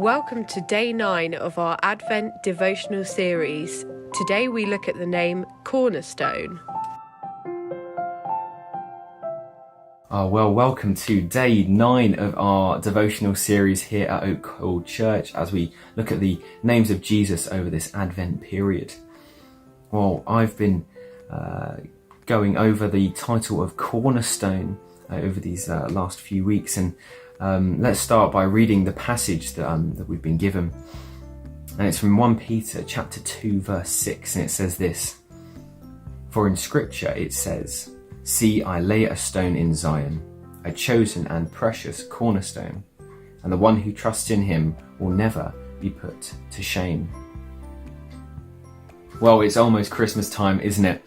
Welcome to day 9 of our Advent Devotional series. Today we look at the name Cornerstone. Welcome to day 9 of our devotional series here at Oak Hall Church as we look at the names of Jesus over this Advent period. Well, I've been going over the title of Cornerstone over these last few weeks, and let's start by reading the passage that we've been given. And it's from 1 Peter chapter 2 verse 6, and it says this: "For in scripture it says, 'See, I lay a stone in Zion, a chosen and precious cornerstone, and the one who trusts in him will never be put to shame.'" Well, it's almost Christmas time, isn't it?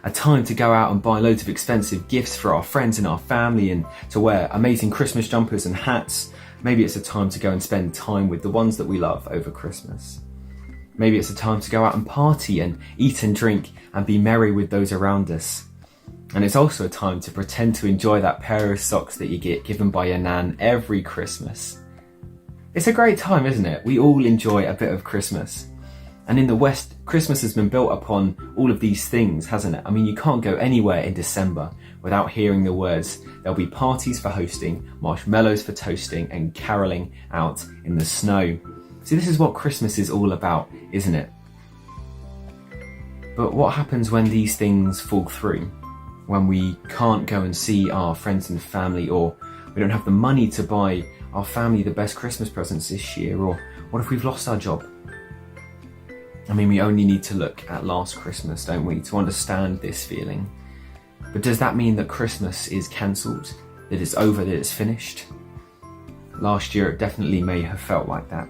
A time to go out and buy loads of expensive gifts for our friends and our family, and to wear amazing Christmas jumpers and hats. Maybe it's a time to go and spend time with the ones that we love over Christmas. Maybe it's a time to go out and party and eat and drink and be merry with those around us. And it's also a time to pretend to enjoy that pair of socks that you get given by your nan every Christmas. It's a great time, isn't it? We all enjoy a bit of Christmas. And in the West, Christmas has been built upon all of these things, hasn't it? I mean, you can't go anywhere in December without hearing the words, "There'll be parties for hosting, marshmallows for toasting, and caroling out in the snow." See, this is what Christmas is all about, isn't it? But what happens when these things fall through? When we can't go and see our friends and family, or we don't have the money to buy our family the best Christmas presents this year, or what if we've lost our job? I mean, we only need to look at last Christmas, don't we, to understand this feeling. But does that mean that Christmas is cancelled, that it's over, that it's finished? Last year it definitely may have felt like that.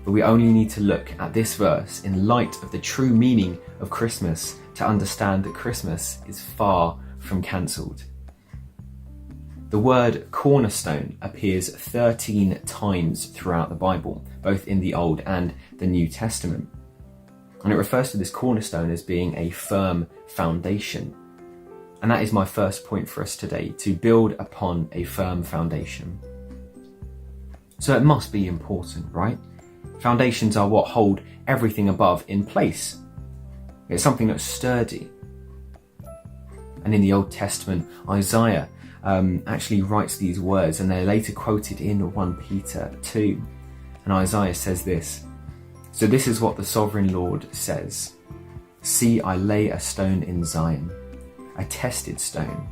But we only need to look at this verse in light of the true meaning of Christmas to understand that Christmas is far from cancelled. The word cornerstone appears 13 times throughout the Bible, both in the Old and the New Testament. And it refers to this cornerstone as being a firm foundation. And that is my first point for us today, to build upon a firm foundation. So it must be important, right? Foundations are what hold everything above in place. It's something that's sturdy. And in the Old Testament, Isaiah actually writes these words, and they're later quoted in 1 Peter 2. And Isaiah says this: "So this is what the sovereign Lord says. See, I lay a stone in Zion, a tested stone,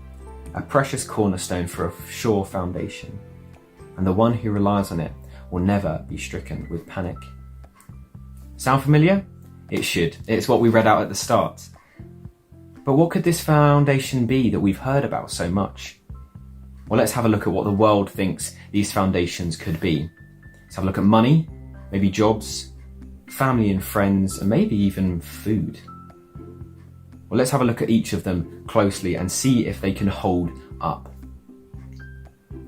a precious cornerstone for a sure foundation. And the one who relies on it will never be stricken with panic." Sound familiar? It should. It's what we read out at the start. But what could this foundation be that we've heard about so much? Well, let's have a look at what the world thinks these foundations could be. Let's have a look at money, maybe jobs, family and friends, and maybe even food. Well, let's have a look at each of them closely and see if they can hold up.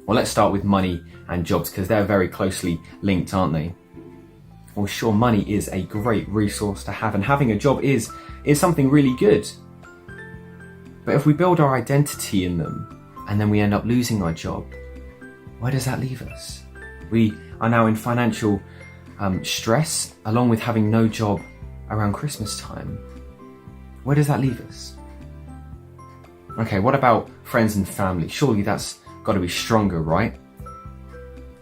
Well, let's start with money and jobs, because they're very closely linked, aren't they? Well, sure, money is a great resource to have, and having a job is something really good. But if we build our identity in them and then we end up losing our job, where does that leave us? We are now in financial stress, along with having no job around Christmas time. Where does that leave us? Okay, what about friends and family? Surely that's got to be stronger, right?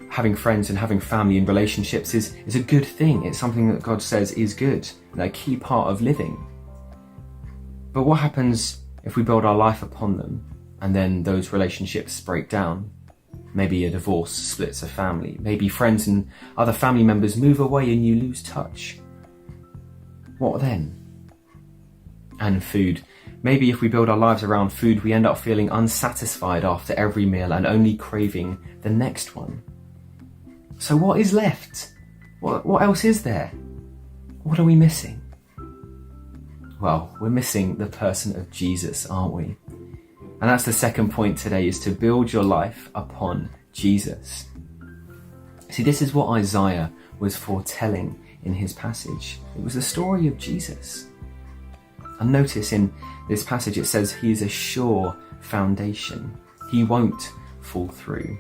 Having friends and having family and relationships is a good thing. It's something that God says is good and a key part of living. But what happens if we build our life upon them and then those relationships break down? Maybe a divorce splits a family. Maybe friends and other family members move away and you lose touch. What then? And food. Maybe if we build our lives around food, we end up feeling unsatisfied after every meal and only craving the next one. So what is left? What else is there? What are we missing? Well, we're missing the person of Jesus, aren't we? And that's the second point today, is to build your life upon Jesus. See, this is what Isaiah was foretelling in his passage. It was the story of Jesus. And notice in this passage it says he is a sure foundation. He won't fall through.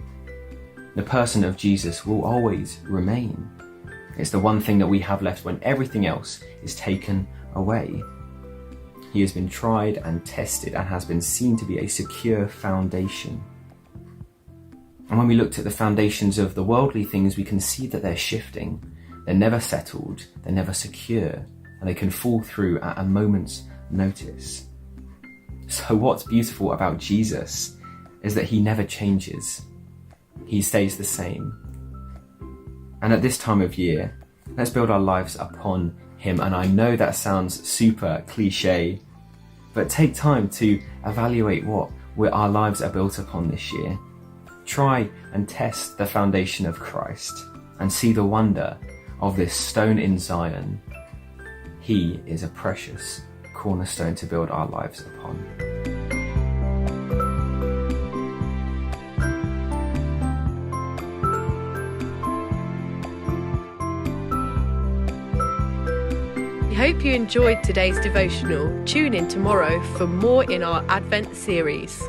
The person of Jesus will always remain. It's the one thing that we have left when everything else is taken away. He has been tried and tested and has been seen to be a secure foundation. And when we looked at the foundations of the worldly things, we can see that they're shifting. They're never settled, they're never secure, and they can fall through at a moment's notice. So what's beautiful about Jesus is that he never changes. He stays the same. And at this time of year, let's build our lives upon him. And I know that sounds super cliche, but take time to evaluate what our lives are built upon this year. Try and test the foundation of Christ and see the wonder of this stone in Zion. He is a precious cornerstone to build our lives upon. We hope you enjoyed today's devotional. Tune in tomorrow for more in our Advent series.